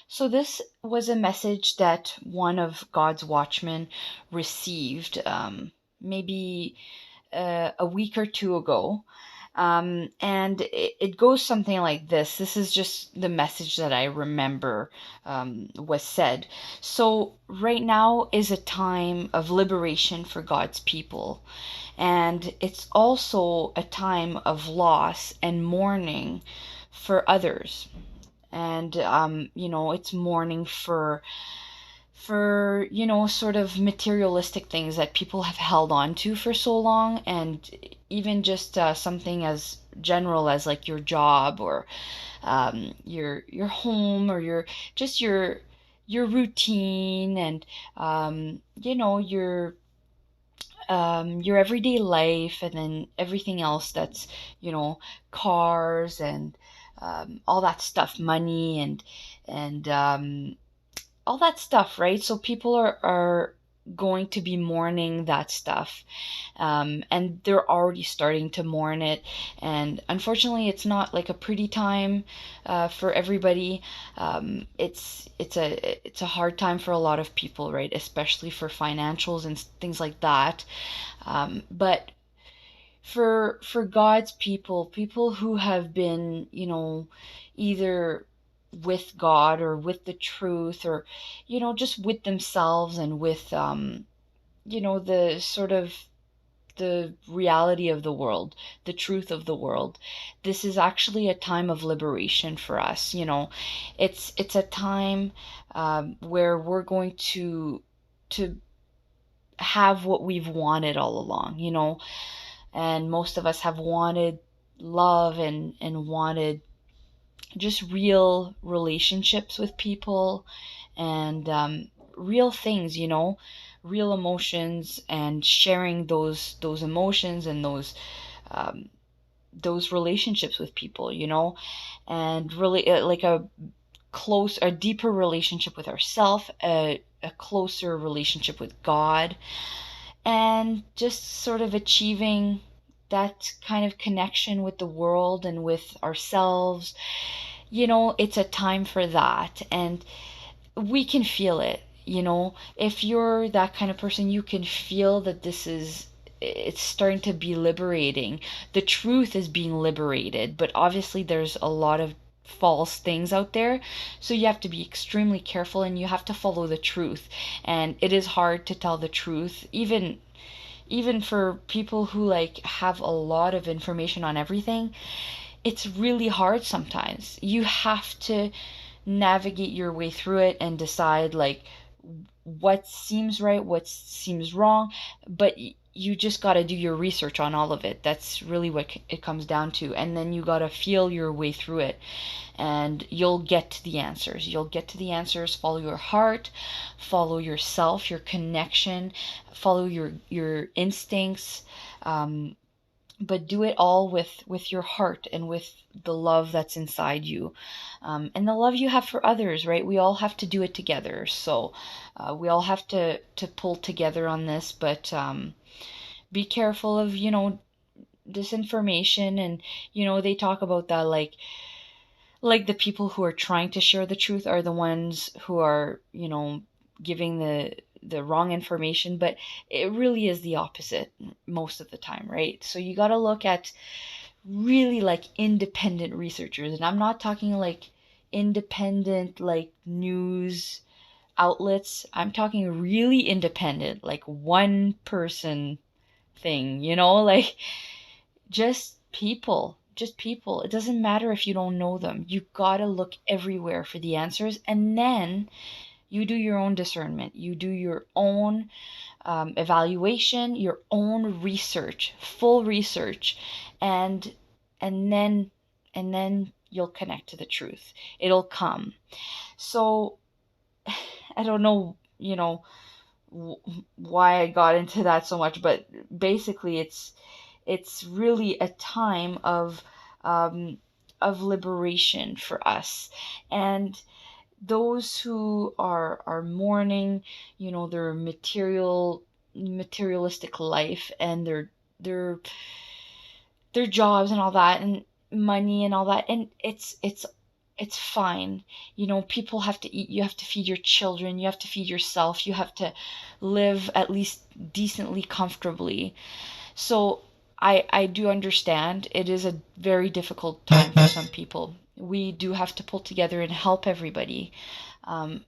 So, this was a message that one of God's watchmen received maybe a week or two ago. And it goes something like this. This is just the message that I remember was said. So, right now is a time of liberation for God's people. And it's also a time of loss and mourning for others. And it's mourning for sort of materialistic things that people have held on to for so long, and even just something as general as like your job, or your home, or your routine, and your everyday life, and then everything else that's cars and all that stuff, money, and all that stuff, right? So people are going to be mourning that stuff, and they're already starting to mourn it. And unfortunately, it's not like a pretty time for everybody. It's a hard time for a lot of people, right? Especially for financials and things like that. But for God's people, people who have been, either with God or with the truth, or just with themselves, and with the sort of the reality of the world, the truth of the world. This is actually a time of liberation for us. It's a time where we're going to have what we've wanted all along. And most of us have wanted love, and wanted just real relationships with people, and real things, real emotions, and sharing those emotions, and um, those relationships with people, and really like a deeper relationship with ourselves, a closer relationship with God, and just sort of achieving that kind of connection with the world and with ourselves. It's a time for that, and we can feel it. If you're that kind of person, you can feel that it's starting to be liberating. The truth is being liberated, but obviously there's a lot of false things out there. So you have to be extremely careful, and you have to follow the truth. And it is hard to tell the truth, even for people who like have a lot of information on everything. It's really hard sometimes. You have to navigate your way through it and decide like what seems right, what seems wrong, but you just got to do your research on all of it. That's really what it comes down to. And then you got to feel your way through it, and you'll get to the answers. You'll get to the answers. Follow your heart, follow yourself, your connection, follow your instincts. But do it all with your heart, and with the love that's inside you, and the love you have for others, right? We all have to do it together. So we all have to pull together on this. But be careful of disinformation. And they talk about that, like the people who are trying to share the truth are the ones who are giving the wrong information. But it really is the opposite most of the time, right? So you got to look at really like independent researchers. And I'm not talking like independent like news outlets. I'm talking really independent, like one person thing, like just people. It doesn't matter if you don't know them. You gotta look everywhere for the answers, and then you do your own discernment. You do your own evaluation, your own research, full research, and and then and then you'll connect to the truth. It'll come. So I don't know, why I got into that so much, but basically it's really a time um, of liberation for us. And those who are mourning, their materialistic life, and their jobs and all that, and money and all that, and it's it's fine. People have to eat, you have to feed your children, you have to feed yourself, you have to live at least decently comfortably. So I do understand it is a very difficult time for some people. We do have to pull together and help everybody.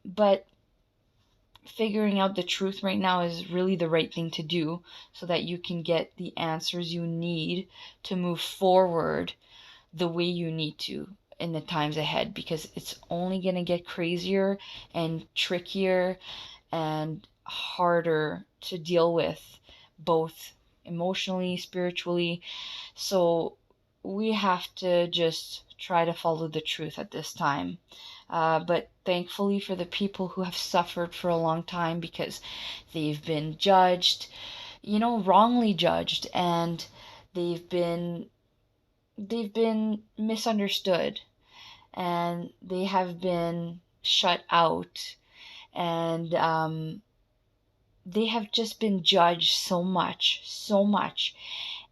But figuring out the truth right now is really the right thing to do so that you can get the answers you need to move forward the way you need to in the times ahead, because it's only going to get crazier and trickier and harder to deal with, both emotionally, spiritually. So we have to just try to follow the truth at this time. But thankfully for the people who have suffered for a long time because they've been judged, wrongly judged, and they've been they've been misunderstood, and they have been shut out, and they have just been judged so much, so much.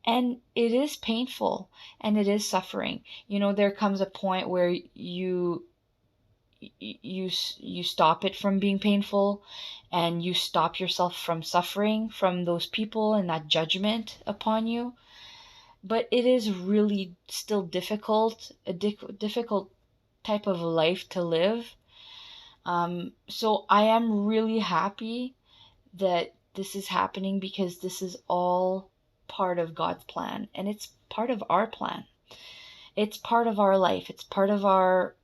And it is painful and it is suffering. There comes a point where you stop it from being painful, and you stop yourself from suffering from those people and that judgment upon you. But it is really still difficult, a difficult type of life to live. So I am really happy that this is happening, because this is all part of God's plan, and it's part of our plan. It's part of our life. It's part of our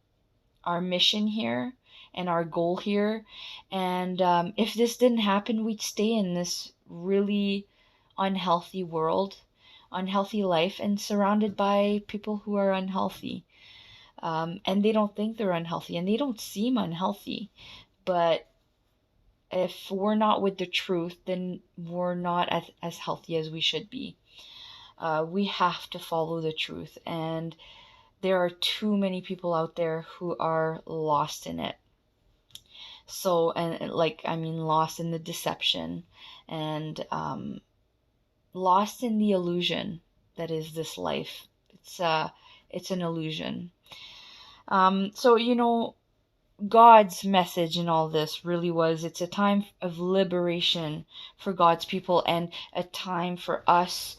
mission here and our goal here. And if this didn't happen, we'd stay in this really unhealthy world, unhealthy life, and surrounded by people who are unhealthy. And they don't think they're unhealthy, and they don't seem unhealthy. But if we're not with the truth, then we're not as healthy as we should be. We have to follow the truth, and there are too many people out there who are lost in it. So, and like, I mean, lost in the deception, and lost in the illusion that is this life. It's an illusion. So God's message in all this really was, it's a time of liberation for God's people, and a time for us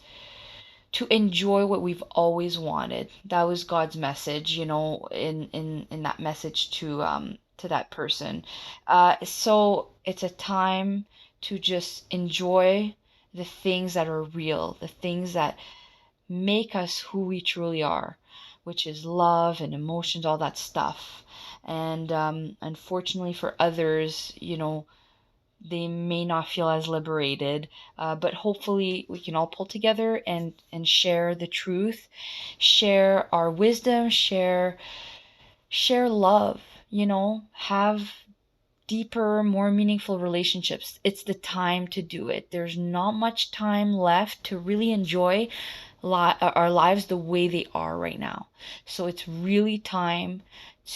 to enjoy what we've always wanted. That was God's message, in that message to that person. So it's a time to just enjoy the things that are real, the things that make us who we truly are, which is love and emotions, all that stuff. And unfortunately for others, they may not feel as liberated, but hopefully we can all pull together and share the truth, share our wisdom, share love, have deeper, more meaningful relationships. It's the time to do it. There's not much time left to really enjoy our lives the way they are right now. So it's really time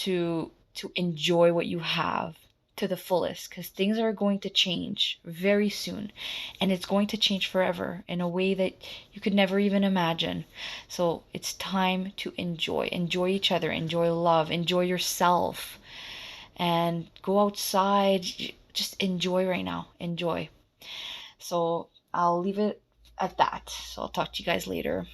to enjoy what you have to the fullest, because things are going to change very soon, and it's going to change forever in a way that you could never even imagine. So it's time to enjoy each other, enjoy love, enjoy yourself, and go outside. Just enjoy right now. Enjoy. So I'll leave it at that. So I'll talk to you guys later.